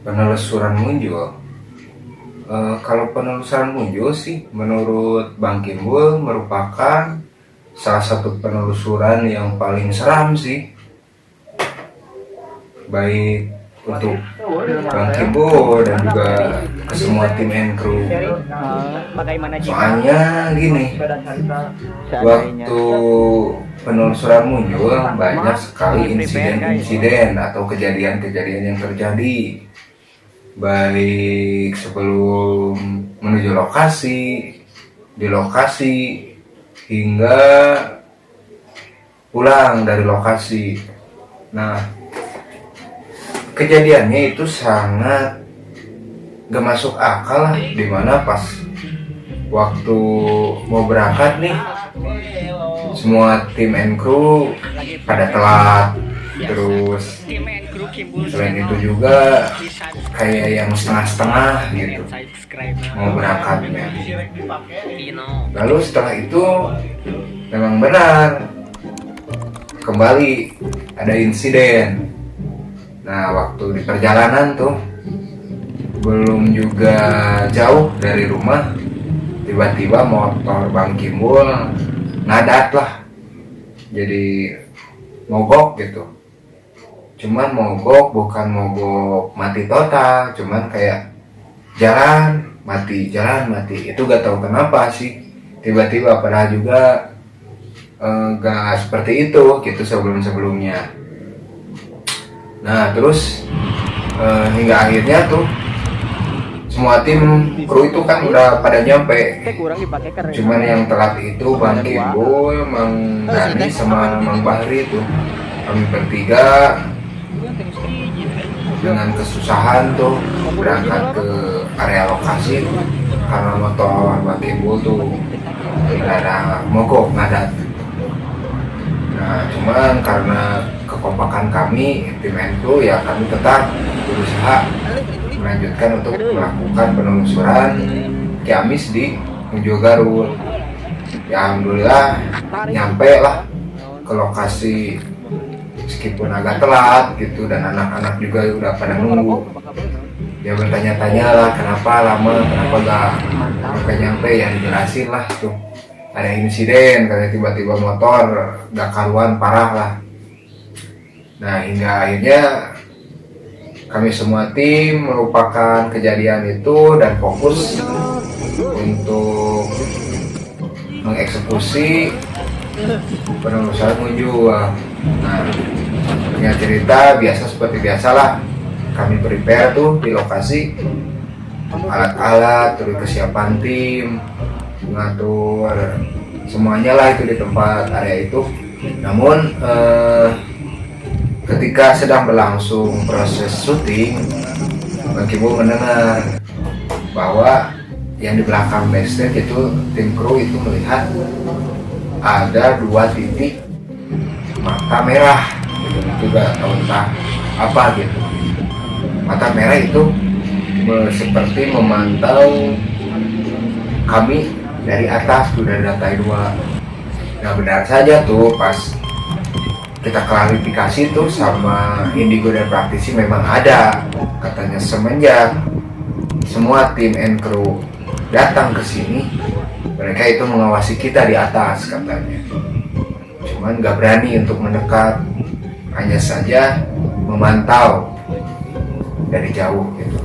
Penelusuran muncul. Kalau penelusuran muncul sih, menurut Bang Kimbul merupakan salah satu penelusuran yang paling seram sih, baik untuk Bang Kimbul dan juga ke semua tim and crew. Soalnya gini, waktu penelusuran muncul banyak sekali insiden-insiden atau kejadian-kejadian yang terjadi, baik sebelum menuju lokasi, di lokasi, hingga pulang dari lokasi. Nah, kejadiannya itu sangat gak masuk akal lah, dimana pas waktu mau berangkat nih, semua tim and crew pada telat. Terus selain itu juga kayak yang setengah-setengah gitu mau berangkatnya. Lalu setelah itu memang benar kembali ada insiden. Nah, waktu di perjalanan tuh belum juga jauh dari rumah, tiba-tiba motor Bang Kimbul ngadat lah, jadi mogok gitu. Cuman mogok, bukan mogok mati total, cuman kayak jalan mati. Itu gak tahu kenapa sih tiba-tiba, padahal juga gak seperti itu gitu sebelumnya. Nah, terus hingga akhirnya tuh semua tim kru itu kan udah pada nyampe. Cuman yang telat itu Bang Kimbul, Mang Dani sama Mang Bahri itu. Kami bertiga dengan kesusahan tuh berangkat ke area lokasi karena motor Bang Kimbul tuh tidak ada mogok, ngadat. Nah, cuman karena kekompakan kami tim itu ya, kami tetap berusaha melanjutkan untuk melakukan penelusuran Ciamis di menuju Garut. Ya, alhamdulillah nyampe lah ke lokasi meskipun agak telat gitu, dan anak-anak juga udah pada nunggu. Ya bertanya-tanya lah kenapa lama, kenapa gak nyampe, ya dijelasin lah tuh ada insiden, kayak tiba-tiba motor gak karuan, parah lah. Nah, hingga akhirnya kami semua tim melupakan kejadian itu dan fokus untuk mengeksekusi penelusuran menuju. Nah, punya cerita biasa seperti biasalah, kami prepare tuh di lokasi, alat-alat, terus kesiapan tim, mengatur semuanya lah itu di tempat area itu. Namun ketika sedang berlangsung proses syuting, Bang Kimbul mendengar bahwa yang di belakang backstage itu tim kru itu melihat ada 2 titik mata merah gitu, juga tahu entah apa gitu. Mata merah itu seperti memantau kami dari atas tuh, dari lantai 2. Nah, benar saja tuh pas kita klarifikasi tuh sama Indigo dan praktisi, memang ada katanya. Semenjak semua tim and crew datang ke sini, mereka itu mengawasi kita di atas katanya. Cuman gak berani untuk mendekat, hanya saja memantau dari jauh gitu.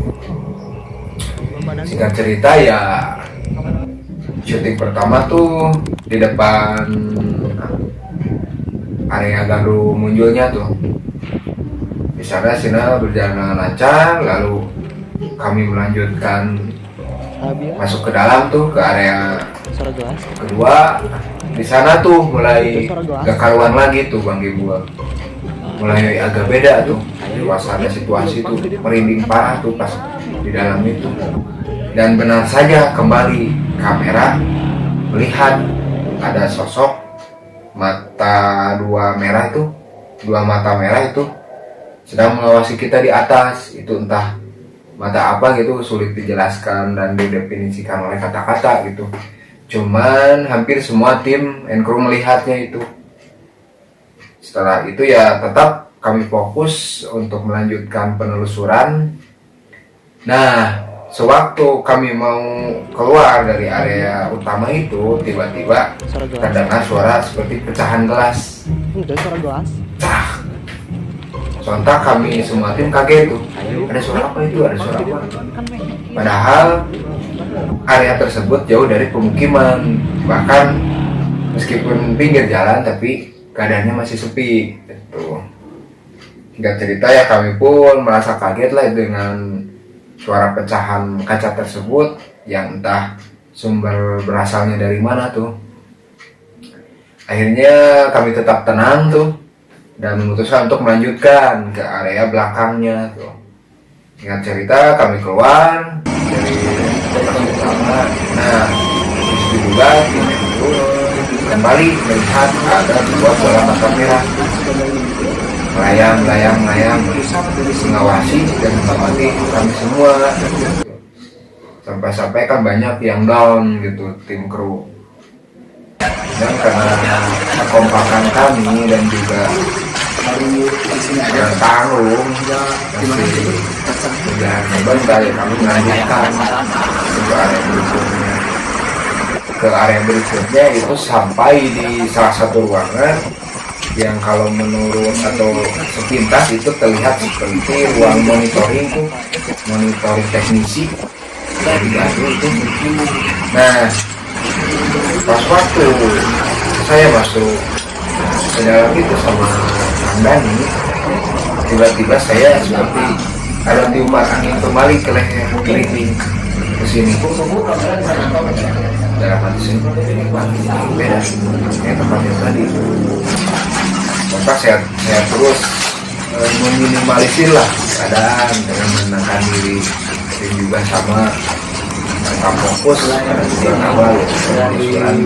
Singkat cerita ya, syuting pertama tuh di depan area Garuh munculnya tuh. Di sana Sina berjalan lancar, lalu kami melanjutkan masuk ke dalam tuh ke area kedua. Di sana tuh mulai gak karuan lagi tuh Bang Kimbul, mulai agak beda tuh suasana situasi tuh, merinding parah tuh pas di dalam itu. Dan benar saja kembali kamera melihat ada sosok mata 2 mata merah itu sedang mengawasi kita di atas. Itu entah mata apa gitu, sulit dijelaskan dan didefinisikan oleh kata-kata gitu. Cuman hampir semua tim and crew melihatnya itu. Setelah itu ya tetap kami fokus untuk melanjutkan penelusuran Nah, sewaktu kami mau keluar dari area utama itu, tiba-tiba terdengar suara seperti pecahan gelas. Suara gelas. Cah. Sontak kami semua tim kaget tuh. Ada suara apa itu? Ada suara apa? Padahal area tersebut jauh dari pemukiman. Bahkan meskipun pinggir jalan, tapi keadaannya masih sepi. Gitu. Hingga cerita ya kami pun merasa kaget lah dengan suara pecahan kaca tersebut yang entah sumber berasalnya dari mana tuh. Akhirnya kami tetap tenang tuh dan memutuskan untuk melanjutkan ke area belakangnya tuh. Ingat cerita kami keluar dari tempat utama. Nah, disitu juga tim itu kembali melihat ada sebuah bola mata merah melayang mengawasi dan mengamati kami semua. Sampai-sampai kan banyak yang down gitu tim kru. Dan karena kekompakan kami dan juga tanggung masih sudah membantai, kami melanjutkan ke area berikutnya itu sampai di salah satu ruangan yang kalau menurut atau sepintas itu terlihat seperti ruang monitoring tuh, monitoring teknisi dari Gadul itu. Nah, pas waktu saya masuk ke dalam itu sama Kang Dani, tiba-tiba saya seperti ada tiupan angin kembali ke leher kiri ke sini. Dalam hati sini beda kayak tempat yang tadi. Maka saya terus meminimalisir lah keadaan dengan menenangkan diri dan juga sama tetap fokus pada tujuan awal usulan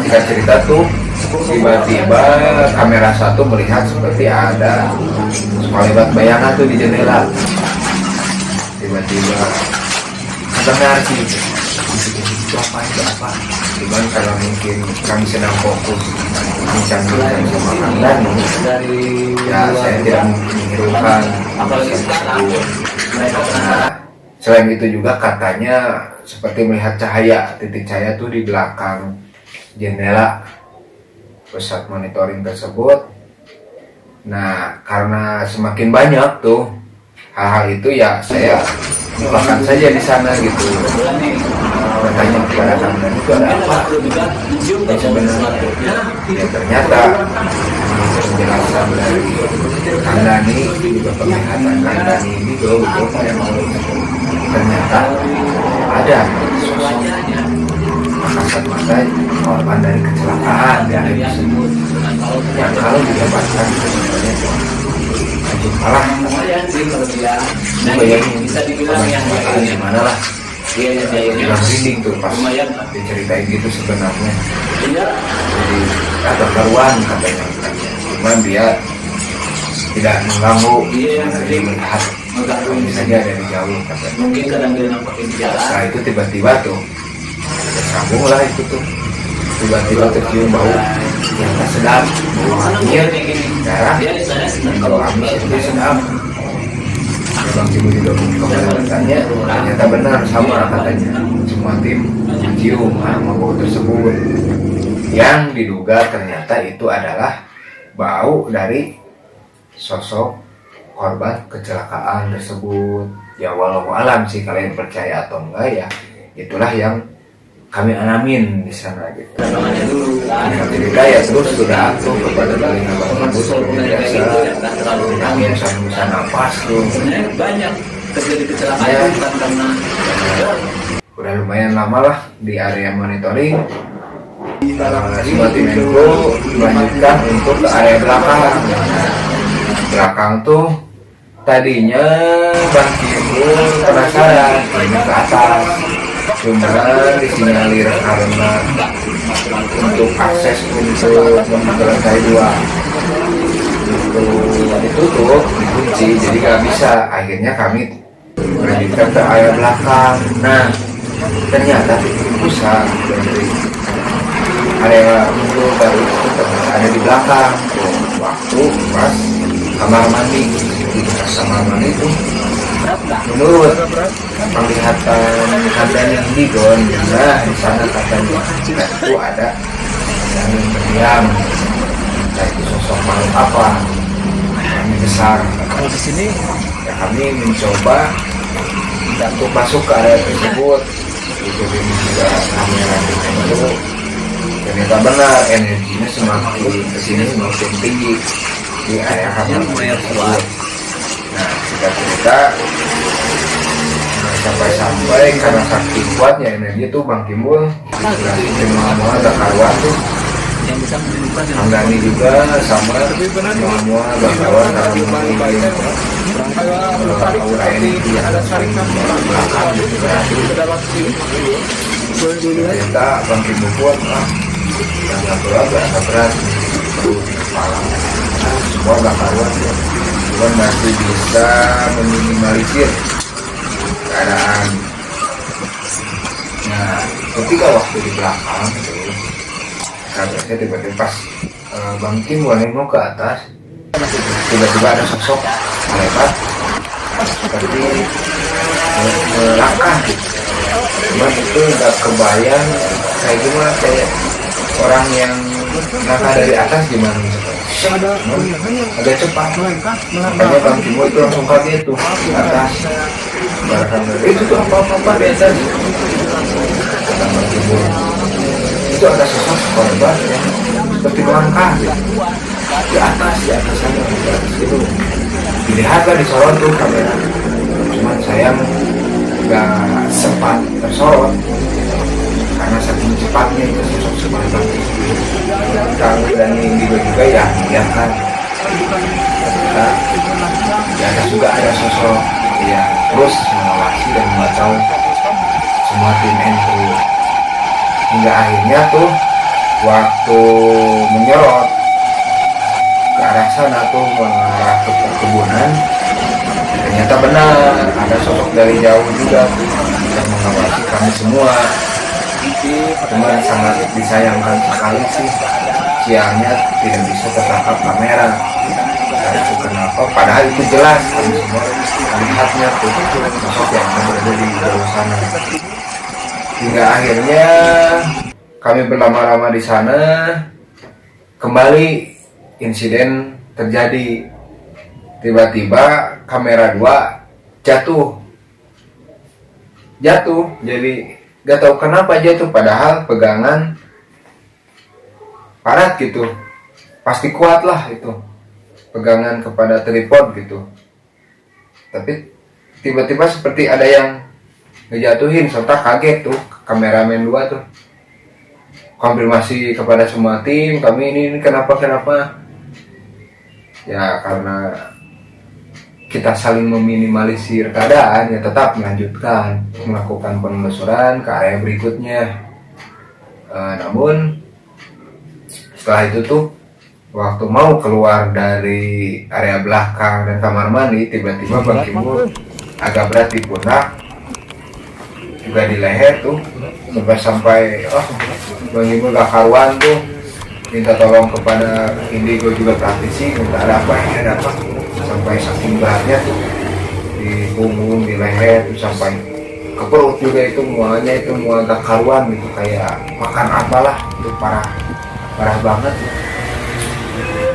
jika cerita tuh tiba-tiba kamera satu melihat seperti ada sekelebat bayangan tuh di jendela. Tiba-tiba dengar sih itu apa cuman karena mungkin kami sedang fokus bincang-bincang sama Kang Dani, ya saya tidak menghiraukan apa tersebut. Nah, selain itu juga katanya seperti melihat cahaya, titik cahaya tuh di belakang jendela pusat monitoring tersebut. Nah, karena semakin banyak tuh hal-hal itu ya saya lupakan saja di sana gitu. Bertanya kepada Kang Dani itu ada apa? Dan sebenarnya ya ternyata penjelasan dari Kang Dani juga penglihatan Kang Dani ini betul ternyata ada sosok kasat mata korban dari kecelakaan di area tersebut yang kalau didapatkan sebenarnya kalah bisa dibilang yang gimana lah bilang rinding tuh pas diceritain gitu sebenarnya. Jadi ada keruan katanya, cuman dia tidak mengganggu, dia melihat kami saja dari jauh katanya. Setelah itu tiba-tiba tuh tersambung lah itu tuh, tiba-tiba tercium bau yang tak sedap, bau anjir, darah, dan bau amis itu sedap. Bang Ibu juga kembali bertanya, ternyata benar sama katanya. Semua tim mencium aroma bau tersebut yang diduga ternyata itu adalah bau dari sosok korban kecelakaan tersebut. Ya walau alam sih kalian percaya atau enggak ya, itulah yang kami alamin di sana gitu. Cerita ya terus sudah aku kepada telinga Bang Ibu seperti biasa. Kami bisa napas tuh. Banyak terjadi kecelakaan karena udah lumayan lama lah di area monitoring. Semua tim itu melanjutkan untuk ke area belakang. Belakang tuh tadinya Bang Ibu penasaran ini ke atas. Cuma disinyalir karena untuk akses untuk ke lantai 2 itu ditutup, dikunci, jadi nggak bisa. Akhirnya kami melanjutkan ke area belakang. Nah, ternyata titik pusat dari area muncul baru itu ada di belakang. Waktu pas kamar mandi, di kamar mandi itu menurut penglihatan Handani Indigo, nah di sana katanya itu ada yang berdiam, entah itu sosok makhluk apa, kami besar. Kalau di sini Ya kami mencoba untuk masuk ke area tersebut, itu juga kamera itu ternyata benar energinya semakin kesini semakin tinggi di area kamera tersebut. Nah singkat cerita, sampai karena saking kuatnya energi itu Bang Timbul semua ada kawan tuh yang bisa menemukan Kang Dani juga sama semua bakawan dalam memiliki aura energi yang ada saling belakang gitu berarti ternyata Bang Timbul pun yang natural agak berat di kepala. Nah, semua bakawan cuma masih bisa meminimalisir keadaan. Nah, ketika waktu di belakang itu, kabarnya tiba-tiba pas Bang Kim nengok ke atas, tiba-tiba ada sosok lewat, seperti melangkah gitu. Cuman itu nggak kebayang kayak gimana, kayak orang yang langkah dari atas gimana gitu. Agak cepat, makanya Bang Kim itu langsung kaget tuh ke atas. Itu tuh apa-apa biasa gitu. Kata Bang Timbul, itu ada sosok korban yang seperti melangkah gitu. di atas sana di atas itu dilihatlah disorot tuh kamera, cuman sayang nggak sempat tersorot karena saking cepatnya itu sosok seperti Kang dan Indigo juga ya lihat kan. Nah, di atas juga ada sosok ya terus mengawasi dan memantau semua tim NU hingga akhirnya tuh waktu menyorot ke arah sana tuh mengarah ke perkebunan, ternyata benar ada sosok dari jauh juga tuh yang mengawasi kami semua. Cuman sangat disayangkan sekali sih, siangnya tidak bisa tertangkap kamera. Itu kenapa? Padahal itu jelas kami semua melihatnya tuh sosok yang berada di jauh sana. Hingga akhirnya kami berlama-lama di sana, kembali insiden terjadi. Tiba-tiba kamera 2 jatuh, jadi gak tahu kenapa jatuh, padahal pegangan parat gitu, pasti kuat lah itu pegangan kepada tripod gitu. Tapi tiba-tiba seperti ada yang ngejatuhin, serta kaget tuh kameramen 2 tuh konfirmasi kepada semua tim kami, ini kenapa ya, karena kita saling meminimalisir keadaan ya, tetap melanjutkan melakukan penelusuran ke area berikutnya. Namun setelah itu tuh waktu mau keluar dari area belakang dan kamar mandi, tiba-tiba Bang Timbul agak berat di pundak, juga di leher tuh, sampai Bang Timbul gak karuan tuh, minta tolong kepada Indigo juga praktisi, minta ada apa, sampai saking beratnya tuh di punggung, di leher tuh, sampai ke perut juga itu mualnya, itu mual gak karuan gitu, kayak makan apalah, itu parah banget tuh.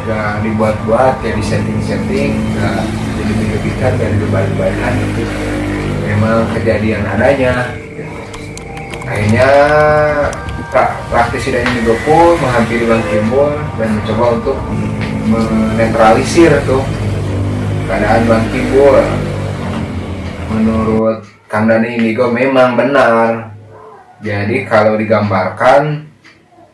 Gak dibuat-buat, kayak disetting-setting, gak dilebih-lebihkan, gak dilebay-lebaykan gitu, memang kejadian adanya gitu. Akhirnya praktisi dan Indigo pun menghampiri Bang Timbul dan mencoba untuk menetralisir tuh keadaan Bang Timbul. Menurut Kang Dani Indigo memang benar, jadi kalau digambarkan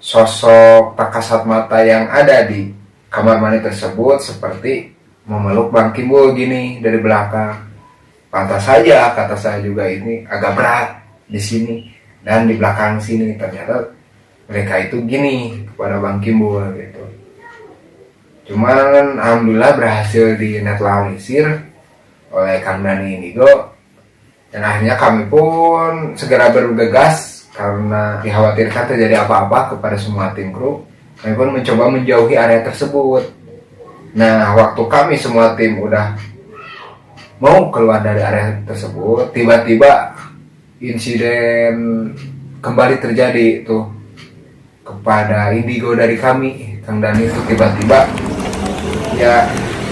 sosok tak kasat mata yang ada di kamar mandi tersebut seperti memeluk Bang Timbul gini dari belakang. Pantas saja kata saya juga ini agak berat di sini dan di belakang sini, ternyata mereka itu gini kepada Bang Timbul gitu. Cuman alhamdulillah berhasil dinetralisir oleh Kang Dani Indigo, dan akhirnya kami pun segera bergegas karena dikhawatirkan terjadi apa-apa kepada semua tim kru. Kami pun mencoba menjauhi area tersebut. Nah, waktu kami semua tim udah mau keluar dari area tersebut, tiba-tiba insiden kembali terjadi tuh kepada indigo dari kami, Kang Dani. Itu tiba-tiba, ya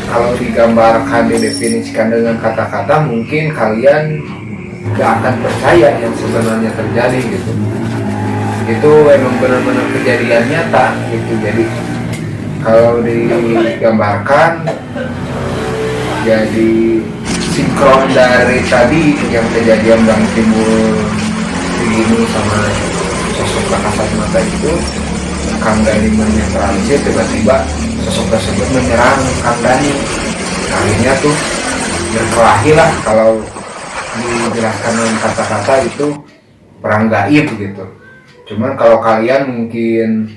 kalau digambarkan, didefinisikan dengan kata-kata, mungkin kalian gak akan percaya yang sebenarnya terjadi gitu. Itu memang benar-benar kejadian nyata gitu. Jadi kalau digambarkan, jadi sinkron dari tadi yang kejadian Bang Timbul begini sama sosok kasat mata itu, Kang Dani menetralisir, tiba-tiba sosok tersebut menyerang Kang Dani. Akhirnya tuh berkelahi lah, kalau dijelaskan dengan kata-kata itu perang gaib gitu. Cuman kalau kalian mungkin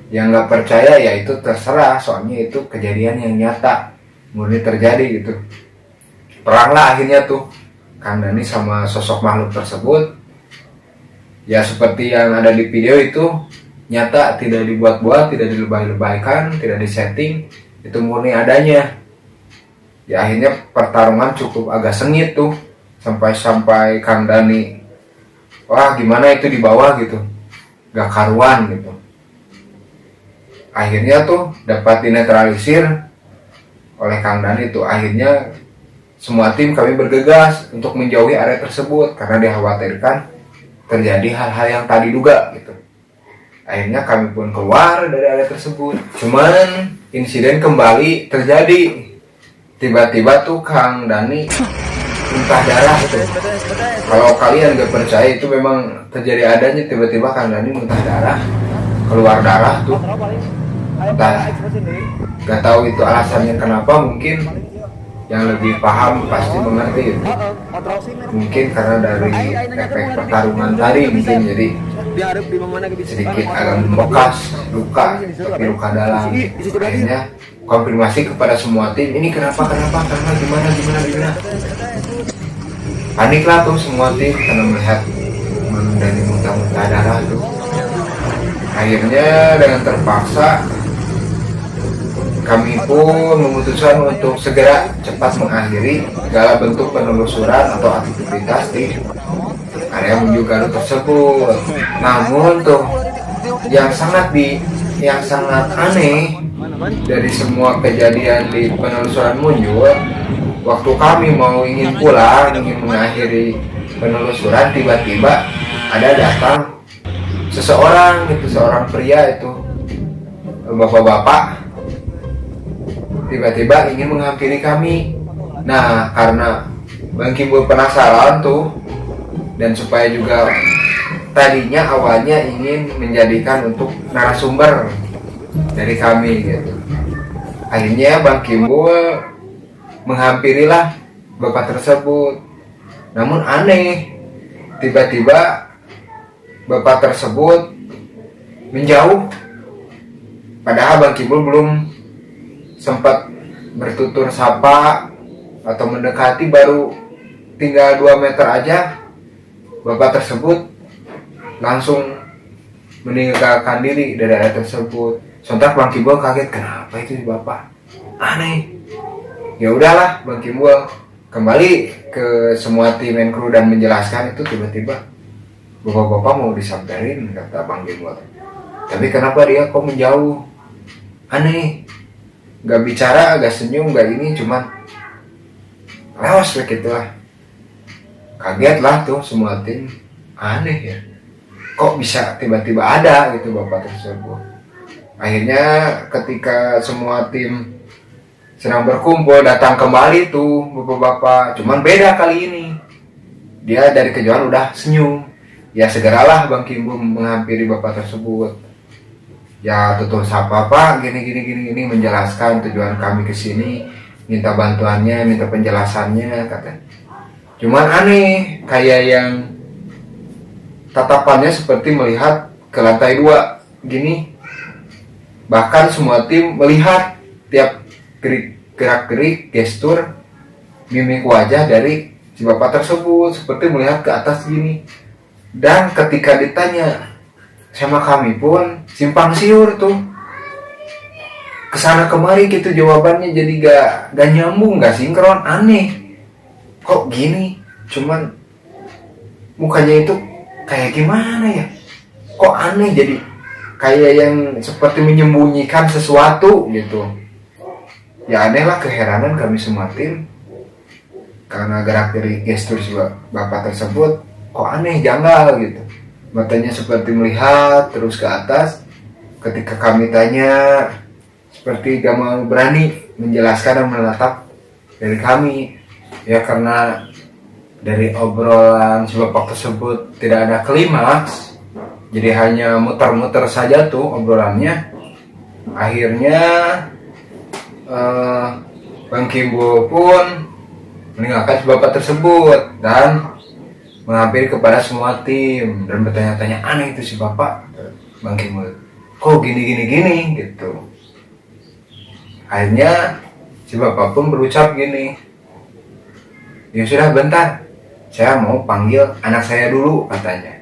yang nggak percaya, ya itu terserah, soalnya itu kejadian yang nyata, murni terjadi gitu. Perang lah akhirnya tuh Kang Dani sama sosok makhluk tersebut. Ya seperti yang ada di video itu nyata, tidak dibuat-buat, tidak dilebay-lebaykan, tidak disetting, itu murni adanya. Ya akhirnya pertarungan cukup agak sengit tuh, sampai Kang Dani, wah gimana itu di bawah gitu, gak karuan gitu. Akhirnya tuh dapat dinetralisir oleh Kang Dani tuh. Akhirnya semua tim kami bergegas untuk menjauhi area tersebut karena dikhawatirkan terjadi hal-hal yang tadi duga gitu. Akhirnya kami pun keluar dari area tersebut. Cuman insiden kembali terjadi. Tiba-tiba tuh Kang Dani muntah darah tuh. Kalau kalian gak percaya, itu memang terjadi adanya. Tiba-tiba Kang Dani muntah darah, keluar darah tuh. Entah, gak tahu itu alasannya kenapa. Mungkin yang lebih paham pasti mengerti itu. Mungkin karena dari efek pertarungan tadi, mungkin jadi sedikit agak membekas, luka, tapi luka dalam. Akhirnya konfirmasi kepada semua tim, ini kenapa, karena gimana. Paniklah tuh semua tim karena melihat Dani muntah-muntah darah tuh. Akhirnya dengan terpaksa kami pun memutuskan untuk segera cepat mengakhiri segala bentuk penelusuran atau aktivitas di area menuju Garut tersebut. Namun tuh yang sangat aneh dari semua kejadian di penelusuran Munjul, waktu kami ingin pulang, ingin mengakhiri penelusuran, tiba-tiba ada datang seseorang, itu seorang pria, itu bapak-bapak, tiba-tiba ingin menghampiri kami. Nah, karena Bang Kimbul penasaran tuh, dan supaya juga tadinya awalnya ingin menjadikan untuk narasumber dari kami gitu. Akhirnya Bang Kimbul menghampirilah bapak tersebut. Namun aneh, tiba-tiba bapak tersebut menjauh. Padahal Bang Kimbul belum sempat bertutur sapa atau mendekati, baru tinggal 2 meter aja bapak tersebut langsung meninggalkan diri dari area tersebut. Sontak Bang Kimbul kaget, kenapa itu bapak, aneh. Ya udahlah, Bang Kimbul kembali ke semua tim and crew dan menjelaskan itu. Tiba-tiba bapak-bapak mau disamperin, kata Bang Kimbul, tapi kenapa dia kok menjauh, aneh, gak bicara, gak senyum, gak ini, cuman lewas begitu lah. Kaget lah tuh semua tim, aneh ya, kok bisa tiba-tiba ada gitu bapak tersebut. Akhirnya ketika semua tim sedang berkumpul, datang kembali tuh bapak-bapak, cuman beda kali ini, dia dari kejauhan udah senyum. Ya segeralah Bang Kimbul menghampiri bapak tersebut. Ya tutur sapa, Pak, gini, menjelaskan tujuan kami ke sini, minta bantuannya, minta penjelasannya, kata. Cuman aneh, kayak yang tatapannya seperti melihat ke lantai 2 gini. Bahkan semua tim melihat tiap gerak-gerik, gestur, mimik wajah dari si bapak tersebut, seperti melihat ke atas gini. Dan ketika ditanya sama kami pun simpang siur tuh, kesana kemari gitu jawabannya, jadi gak nyambung, gak sinkron, aneh. kok gini, cuman mukanya itu kayak gimana ya, kok aneh, jadi kayak yang seperti menyembunyikan sesuatu gitu. Ya aneh lah, keheranan kami semua tim karena gerak dari gestur si bapak tersebut, kok aneh, janggal gitu. Matanya seperti melihat terus ke atas. Ketika kami tanya, seperti gak mau berani menjelaskan dan menatap dari kami. Ya karena dari obrolan si bapak tersebut tidak ada klimaks, jadi hanya muter-muter saja tuh obrolannya. Akhirnya Bang Kimbo pun meninggalkan si bapak tersebut dan menghampiri kepada semua tim dan bertanya-tanya, aneh itu si bapak, Bang Kimbo, kok gini gitu. Akhirnya si bapak pun berucap gini, ya sudah bentar, saya mau panggil anak saya dulu, katanya.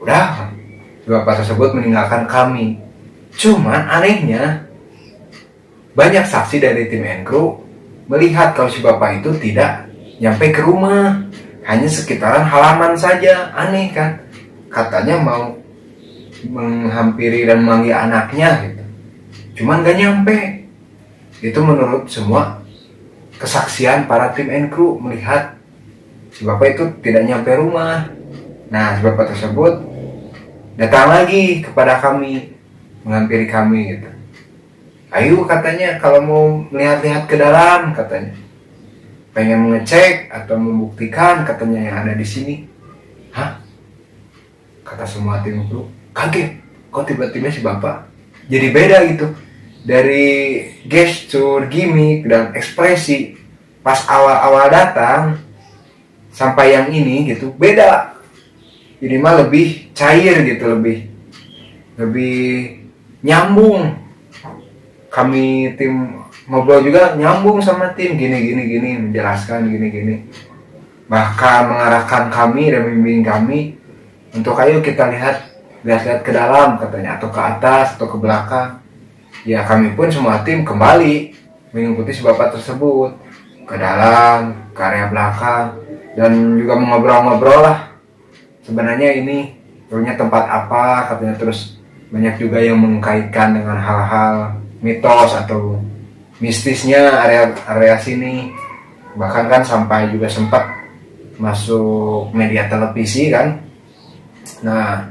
Udah, si bapak tersebut meninggalkan kami. Cuman anehnya, banyak saksi dari tim Enkru melihat kalau si bapak itu tidak nyampe ke rumah, hanya sekitaran halaman saja. Aneh kan? Katanya mau menghampiri dan memanggil anaknya gitu, cuman gak nyampe. Itu menurut semua kesaksian para tim Enkru melihat si bapak itu tidak nyampe rumah. Nah, si bapak tersebut datang lagi kepada kami, menghampiri kami gitu. Ayo, katanya, kalau mau melihat-lihat ke dalam, katanya. Pengen mengecek atau membuktikan, katanya, yang ada di sini. Hah? Kata semua tim itu, kaget. Kok tiba-tiba si bapak jadi beda gitu. Dari gestur, gimmick, dan ekspresi pas awal-awal datang sampai yang ini gitu, beda. Jadi mah lebih cair gitu, lebih nyambung. Kami tim ngobrol juga nyambung sama tim, gini, menjelaskan gini. Bahkan mengarahkan kami dan membimbing kami untuk ayo kita lihat ke dalam, katanya, atau ke atas atau ke belakang. Ya kami pun semua tim kembali mengikuti si bapak tersebut ke dalam, ke area belakang, dan juga mengobrol-ngobrol lah. Sebenarnya ini punya tempat apa, katanya. Terus banyak juga yang mengkaitkan dengan hal-hal mitos atau mistisnya area sini. Bahkan kan sampai juga sempat masuk media televisi kan. Nah,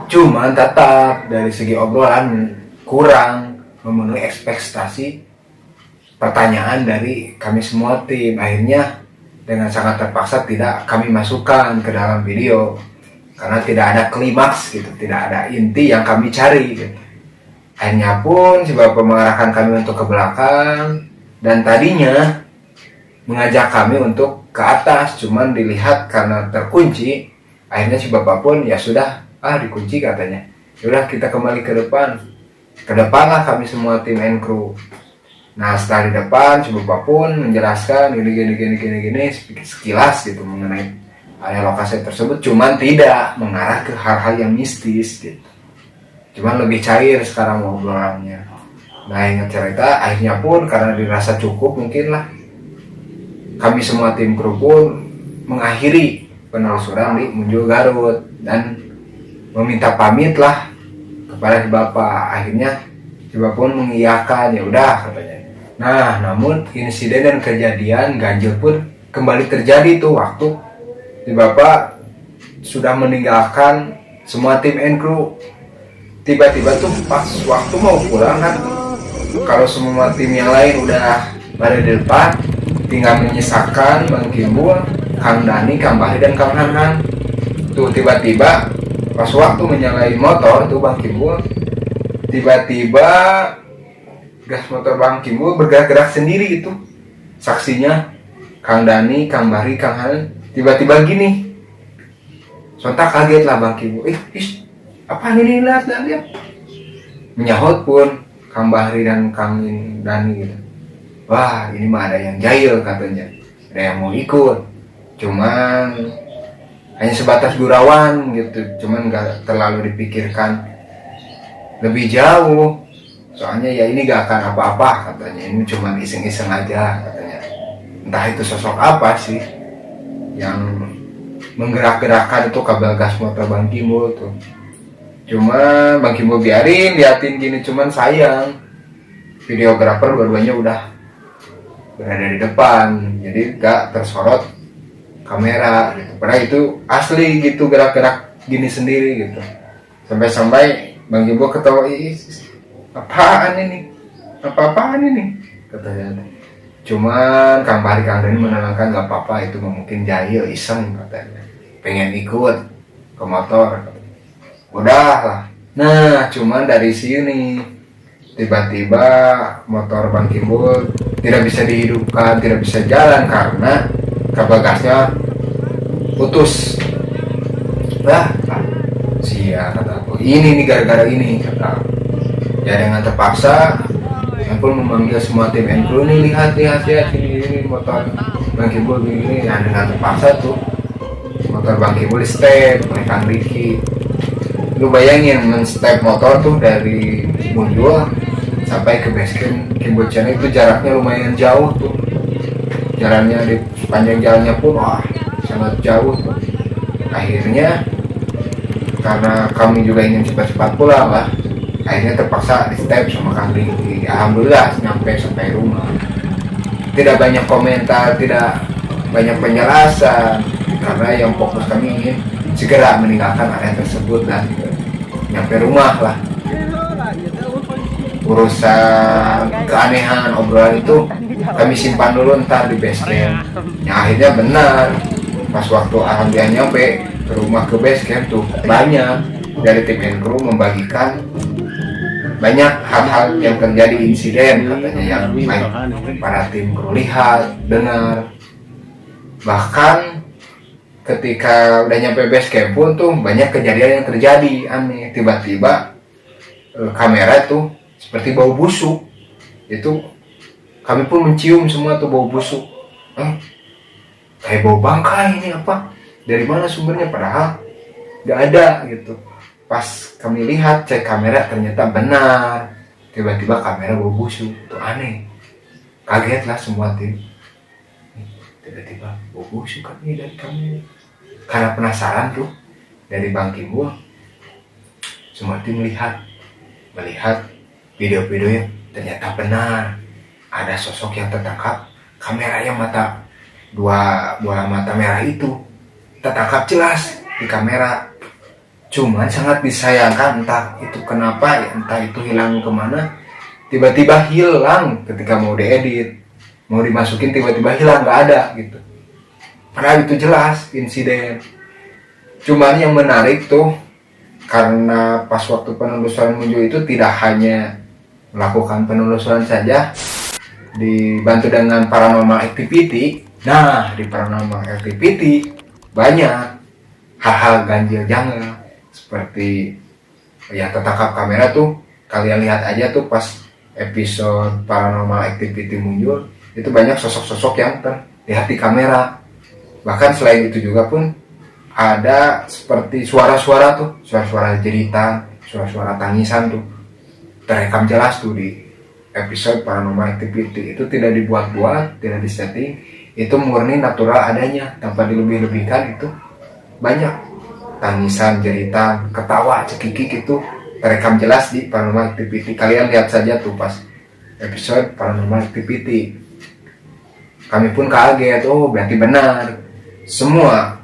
cuman tetap dari segi obrolan kurang memenuhi ekspektasi pertanyaan dari kami semua tim. Akhirnya dengan sangat terpaksa tidak kami masukkan ke dalam video karena tidak ada klimaks gitu, tidak ada inti yang kami cari gitu. Akhirnya pun si bapak mengarahkan kami untuk ke belakang dan tadinya mengajak kami untuk ke atas, cuman dilihat karena terkunci. Akhirnya si bapak pun ya sudah, dikunci, katanya. Yaudah, kita kembali ke depan. Ke depan lah kami semua tim Enkru. Nah, setelah di depan si bapak pun menjelaskan gini sekilas gitu mengenai area lokasi tersebut, cuman tidak mengarah ke hal-hal yang mistis gitu. Cuman lebih cair sekarang ngobrolannya. Nah, ingat cerita, akhirnya pun karena dirasa cukup mungkin lah, kami semua tim kru pun mengakhiri penelusuran di Munjul Garut dan meminta pamit lah kepada si bapak. Akhirnya si bapak pun mengiyakan, ya udah, katanya. Nah, namun insiden dan kejadian ganjil pun kembali terjadi tuh waktu si bapak sudah meninggalkan semua tim Enkru. Tiba-tiba tuh pas waktu mau pulang kan, kalau semua tim yang lain udah pada di depan, tinggal menyisakan Bang Kimbo, Kang Dani, Kang Bahri, dan Kang Hanhan. Tuh tiba-tiba pas waktu menyalain motor tuh Bang Kimbo, tiba-tiba gas motor Bang Kimbo bergerak-gerak sendiri gitu. Saksinya Kang Dani, Kang Bahri, Kang Hanhan tiba-tiba gini. Sontak kaget lah Bang Kimbo. Apa ini, lihat. Menyahut pun Kang Bahri dan Kang Dani gitu. Wah, ini mah ada yang jahil, katanya. Ada yang mau ikut. Cuman hanya sebatas gurauan gitu. Cuman gak terlalu dipikirkan lebih jauh. Soalnya ya ini gak akan apa-apa, katanya. Ini cuma iseng-iseng aja, katanya. entah itu sosok apa sih yang menggerak-gerakkan itu kabel gas motor Bang Kimbul tuh. Cuma Bang Kimbul biarin liatin gini, cuman sayang videografer dua-duanya udah berada di depan, jadi gak tersorot kamera gitu. Padahal itu asli gitu, gerak-gerak gini sendiri gitu. Sampai-sampai Bang Kimbul ketawa, ih apaan ini, apa-apaan ini katanya. Cuman Kang Bari Kang Dani menenangkan, gak apa-apa, itu mungkin jahil iseng katanya, pengen ikut ke motor. Udah lah. Nah cuman dari sini tiba-tiba motor Bang Kimbul tidak bisa dihidupkan, tidak bisa jalan karena kabel gasnya putus. Sia kata aku, ini nih gara-gara ini kata aku. Ya dengan terpaksa pun memanggil semua tim and crew nih, lihat ini motor Bang Kimbul begini. Nah dengan terpaksa tuh motor Bang Kimbul di step oleh Kang Riki. Lu bayangin men-step motor tuh dari Munjul sampai ke basecamp Kimbul Channel itu jaraknya lumayan jauh tuh. Jalannya di sepanjang jalannya pun sangat jauh tuh. Akhirnya karena kami juga ingin cepat-cepat pulang lah, akhirnya terpaksa di step sama Kang Riki. Alhamdulillah nyampe sampai rumah. Tidak banyak komentar, tidak banyak penjelasan, karena yang fokus kami ingin segera meninggalkan area tersebut dan nyampe rumah lah. Urusan keanehan obrolan itu kami simpan dulu ntar di base camp. Yang akhirnya benar, pas waktu alhamdulillah nyampe ke rumah ke base camp tuh banyak dari tim and crew membagikan banyak hal-hal yang terjadi insiden katanya, yang baik para tim kru lihat, dengar. Bahkan ketika udah nyampe base camp pun tuh banyak kejadian yang terjadi aneh. Tiba-tiba kamera tuh seperti bau busuk. Itu kami pun mencium semua tuh bau busuk. Kayak bau bangkai, ini apa? Dari mana sumbernya? Padahal gak ada gitu. Pas kami lihat, cek kamera, ternyata benar. Tiba-tiba kamera bau busuk. Itu aneh. Kaget lah semua tim. Tiba-tiba bau busuk kan ini dari kamera. Karena penasaran tuh, dari Bang Kimbul, semua tim melihat video-videonya. Ternyata benar. Ada sosok yang tertangkap. Kamera yang dua mata merah itu tertangkap jelas di kamera. Cuman sangat disayangkan, entah itu kenapa ya, entah itu hilang kemana, tiba-tiba hilang ketika mau diedit, mau dimasukin tiba-tiba hilang, nggak ada gitu. Padahal itu jelas insiden. Cuman yang menarik tuh, karena pas waktu penelusuran Munjul itu tidak hanya melakukan penelusuran saja, dibantu dengan paranormal activity. Nah di paranormal activity banyak hal-hal ganjil janggal, seperti yang tertangkap kamera tuh. Kalian lihat aja tuh pas episode paranormal activity Munjul, itu banyak sosok-sosok yang terlihat di kamera. Bahkan selain itu juga pun ada seperti suara-suara tuh, suara-suara jeritan, suara-suara tangisan tuh terekam jelas tuh di episode paranormal activity. Itu tidak dibuat-buat, tidak disetting, itu murni natural adanya tanpa dilebih-lebihkan. Itu banyak tangisan, jeritan, ketawa, cekikik itu terekam jelas di paranormal activity. Kalian lihat saja tuh pas episode paranormal activity. Kami pun kaget, oh berarti benar, semua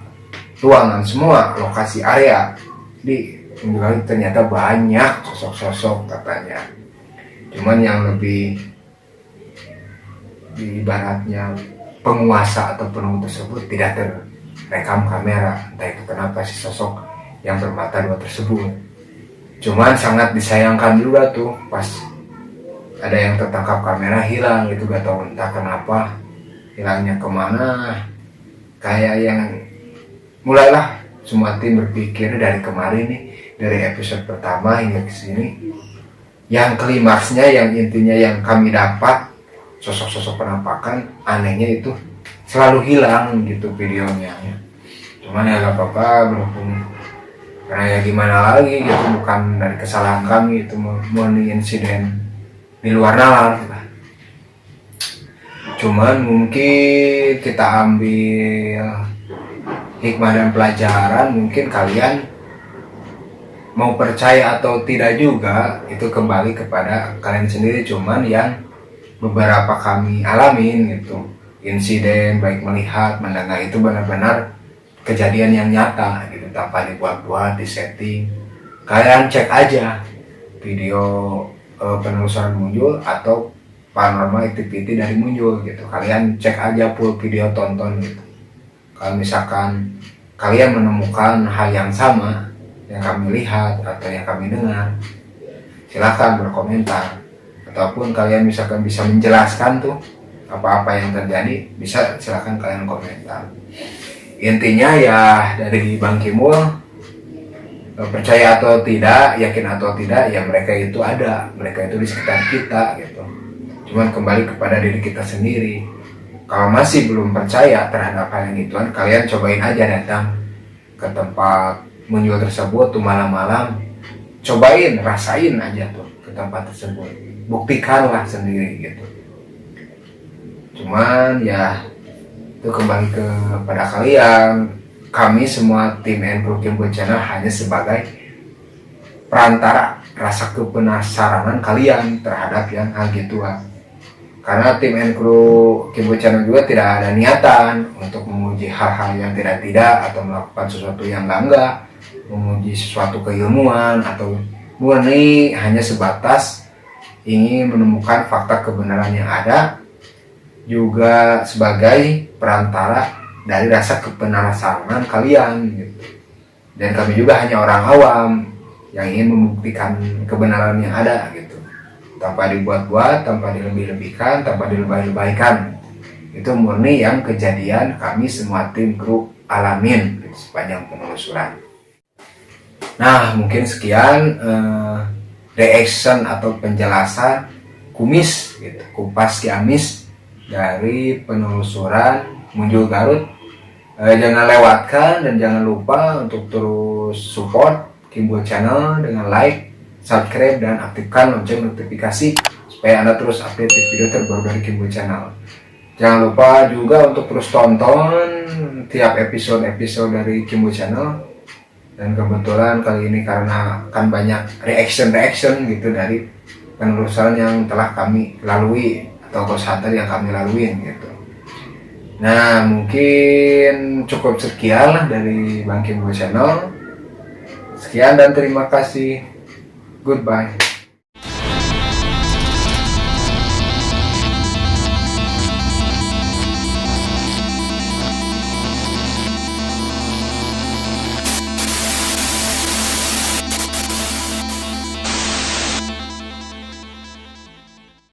ruangan, semua lokasi area di Munjul ternyata banyak sosok-sosok katanya. Cuman yang lebih ibaratnya penguasa atau penuh tersebut tidak terekam kamera. Entah itu kenapa si sosok yang bermata dua tersebut. Cuman sangat disayangkan juga tuh pas ada yang tertangkap kamera hilang, itu gak tahu entah kenapa hilangnya kemana. Kayak yang mulailah semua tim berpikir dari kemarin nih, dari episode pertama hingga ke sini, yang klimaksnya, yang intinya yang kami dapat, sosok-sosok penampakan anehnya itu selalu hilang gitu videonya ya. Cuman ya gak apa-apa, berhubung karena ya gimana lagi gitu, bukan dari kesalahan kami, itu murni insiden di luar nalar lah. Cuman mungkin kita ambil hikmah dan pelajaran, mungkin kalian mau percaya atau tidak juga itu kembali kepada kalian sendiri. Cuman yang beberapa kami alamin gitu, insiden baik melihat, mendengar itu benar-benar kejadian yang nyata gitu, tanpa dibuat-buat, disetting. Kalian cek aja video penelusuran muncul atau paranormal activity dari muncul gitu, kalian cek aja full video, tonton gitu. Kalau misalkan kalian menemukan hal yang sama yang kami lihat atau yang kami dengar, silahkan berkomentar. Ataupun kalian misalkan bisa menjelaskan tuh apa-apa yang terjadi, bisa silahkan kalian komentar. Intinya ya dari Bang Kimul, percaya atau tidak, yakin atau tidak, ya mereka itu ada, mereka itu di sekitar kita gitu. Cuman kembali kepada diri kita sendiri. Kalau masih belum percaya terhadap hal yang ituan, kalian cobain aja datang ke tempat muncul tersebut tuh malam-malam. Cobain, rasain aja tuh ke tempat tersebut. Buktikanlah sendiri gitu. Cuman ya itu kembali kepada kalian. Kami semua tim and Crew Kimbo Channel hanya sebagai perantara rasa kepenasaranan kalian terhadap yang hal gituan. Karena tim and Crew Kimbo Channel juga tidak ada niatan untuk menguji hal-hal yang tidak atau melakukan sesuatu yang enggak, menguji sesuatu keilmuan, atau murni hanya sebatas ingin menemukan fakta kebenaran yang ada, juga sebagai perantara dari rasa kepenasaranan kalian gitu. Dan kami juga hanya orang awam yang ingin membuktikan kebenaran yang ada gitu, tanpa dibuat-buat, tanpa dilebih-lebihkan, tanpa dilebay-lebaykan. Itu murni yang kejadian kami semua tim kru alamin gitu, sepanjang penelusuran. Nah mungkin sekian reaction atau penjelasan kumis gitu, kupas kiamis dari penelusuran Muncul Garut. Jangan lewatkan dan jangan lupa untuk terus support Kimbo Channel dengan like, subscribe, dan aktifkan lonceng notifikasi supaya Anda terus update video terbaru dari Kimbo Channel. Jangan lupa juga untuk terus tonton tiap episode dari Kimbo Channel. Dan kebetulan kali ini karena akan banyak reaction gitu dari penelusuran yang telah kami lalui atau ghost hunter yang kami laluin gitu. Nah mungkin cukup sekian lah dari Bang Kimbo Channel. Sekian dan terima kasih. Goodbye.